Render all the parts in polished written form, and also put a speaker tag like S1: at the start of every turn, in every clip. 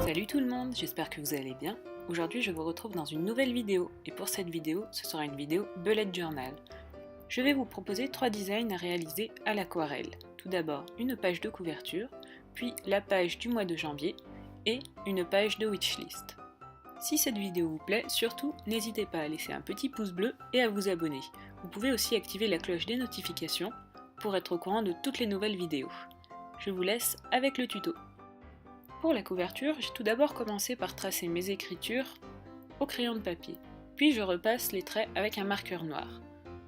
S1: Salut tout le monde, j'espère que vous allez bien. Aujourd'hui je vous retrouve dans une nouvelle vidéo et pour cette vidéo ce sera une vidéo bullet journal. Je vais vous proposer 3 designs à réaliser à l'aquarelle. Tout d'abord une page de couverture, puis la page du mois de janvier et une page de wishlist. Si cette vidéo vous plaît, surtout n'hésitez pas à laisser un petit pouce bleu et à vous abonner. Vous pouvez aussi activer la cloche des notifications pour être au courant de toutes les nouvelles vidéos. Je vous laisse avec le tuto. Pour la couverture, j'ai tout d'abord commencé par tracer mes écritures au crayon de papier. Puis je repasse les traits avec un marqueur noir.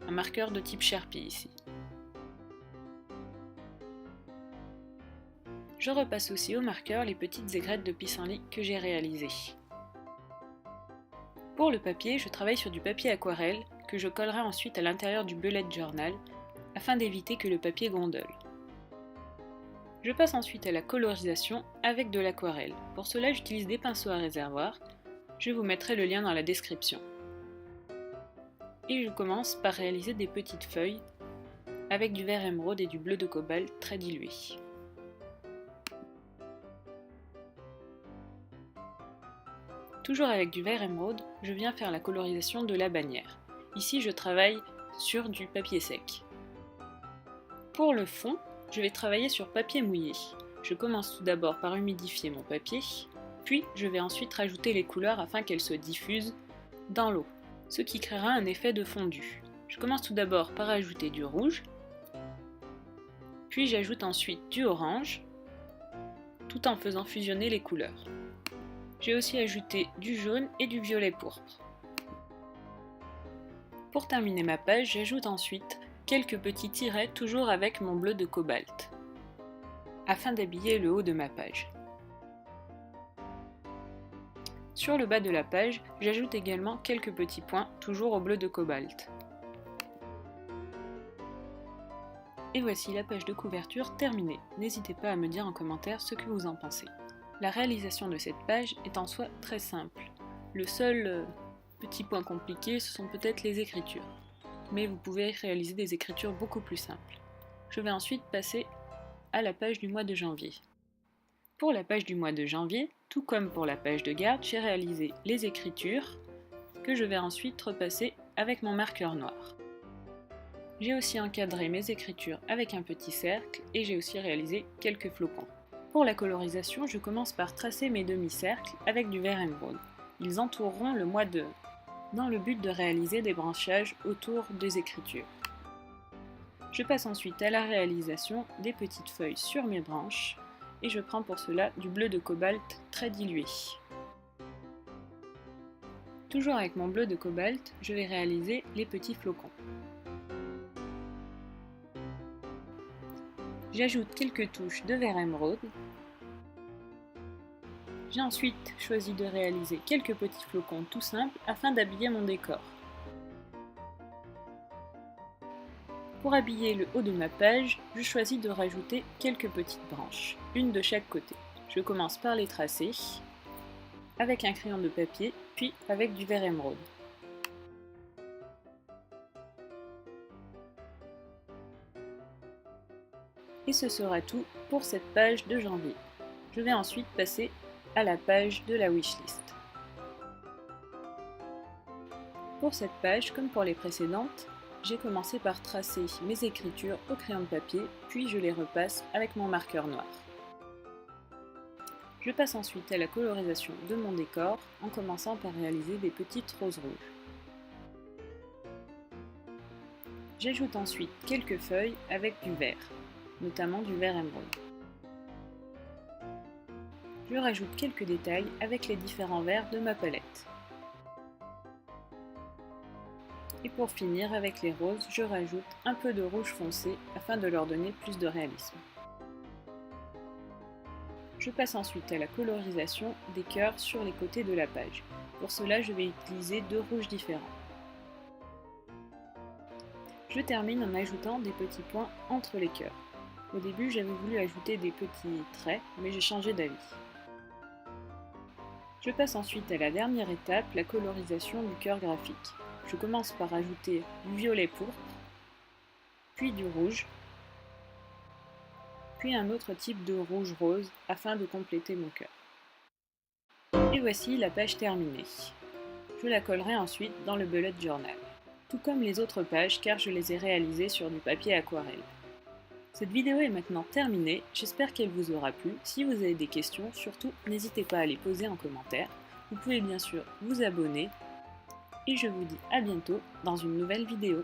S1: Un marqueur de type Sharpie ici. Je repasse aussi au marqueur les petites aigrettes de pissenlit que j'ai réalisées. Pour le papier, je travaille sur du papier aquarelle que je collerai ensuite à l'intérieur du bullet journal afin d'éviter que le papier gondole. Je passe ensuite à la colorisation avec de l'aquarelle. Pour cela, j'utilise des pinceaux à réservoir. Je vous mettrai le lien dans la description. Et je commence par réaliser des petites feuilles avec du vert émeraude et du bleu de cobalt très dilué. Toujours avec du vert émeraude, je viens faire la colorisation de la bannière. Ici, je travaille sur du papier sec. Pour le fond, je vais travailler sur papier mouillé. Je commence tout d'abord par humidifier mon papier, puis je vais ensuite rajouter les couleurs afin qu'elles se diffusent dans l'eau, ce qui créera un effet de fondu. Je commence tout d'abord par ajouter du rouge, puis j'ajoute ensuite du orange, tout en faisant fusionner les couleurs. J'ai aussi ajouté du jaune et du violet pourpre. Pour terminer ma page, j'ajoute ensuite quelques petits tirets toujours avec mon bleu de cobalt, afin d'habiller le haut de ma page. Sur le bas de la page, j'ajoute également quelques petits points, toujours au bleu de cobalt. Et voici la page de couverture terminée. N'hésitez pas à me dire en commentaire ce que vous en pensez. La réalisation de cette page est en soi très simple. Le seul petit point compliqué, ce sont peut-être les écritures. Mais vous pouvez réaliser des écritures beaucoup plus simples. Je vais ensuite passer à la page du mois de janvier. Pour la page du mois de janvier, tout comme pour la page de garde, j'ai réalisé les écritures que je vais ensuite repasser avec mon marqueur noir. J'ai aussi encadré mes écritures avec un petit cercle et j'ai aussi réalisé quelques flocons. Pour la colorisation, je commence par tracer mes demi-cercles avec du vert émeraude. Ils entoureront le mois de dans le but de réaliser des branchages autour des écritures. Je passe ensuite à la réalisation des petites feuilles sur mes branches et je prends pour cela du bleu de cobalt très dilué. Toujours avec mon bleu de cobalt, je vais réaliser les petits flocons. J'ajoute quelques touches de vert émeraude. J'ai ensuite choisi de réaliser quelques petits flocons tout simples afin d'habiller mon décor. Pour habiller le haut de ma page, je choisis de rajouter quelques petites branches, une de chaque côté. Je commence par les tracer avec un crayon de papier, puis avec du vert émeraude. Et ce sera tout pour cette page de janvier. Je vais ensuite passer à la page de la wishlist. Pour cette page, comme pour les précédentes, j'ai commencé par tracer mes écritures au crayon de papier, puis je les repasse avec mon marqueur noir. Je passe ensuite à la colorisation de mon décor en commençant par réaliser des petites roses rouges. J'ajoute ensuite quelques feuilles avec du vert, notamment du vert émeraude. Je rajoute quelques détails avec les différents verts de ma palette. Et pour finir avec les roses, je rajoute un peu de rouge foncé afin de leur donner plus de réalisme. Je passe ensuite à la colorisation des cœurs sur les côtés de la page. Pour cela, je vais utiliser 2 rouges différents. Je termine en ajoutant des petits points entre les cœurs. Au début, j'avais voulu ajouter des petits traits, mais j'ai changé d'avis. Je passe ensuite à la dernière étape, la colorisation du cœur graphique. Je commence par ajouter du violet pourpre, puis du rouge, puis un autre type de rouge rose afin de compléter mon cœur. Et voici la page terminée. Je la collerai ensuite dans le bullet journal, tout comme les autres pages car je les ai réalisées sur du papier aquarelle. Cette vidéo est maintenant terminée, j'espère qu'elle vous aura plu. Si vous avez des questions, surtout n'hésitez pas à les poser en commentaire. Vous pouvez bien sûr vous abonner et je vous dis à bientôt dans une nouvelle vidéo.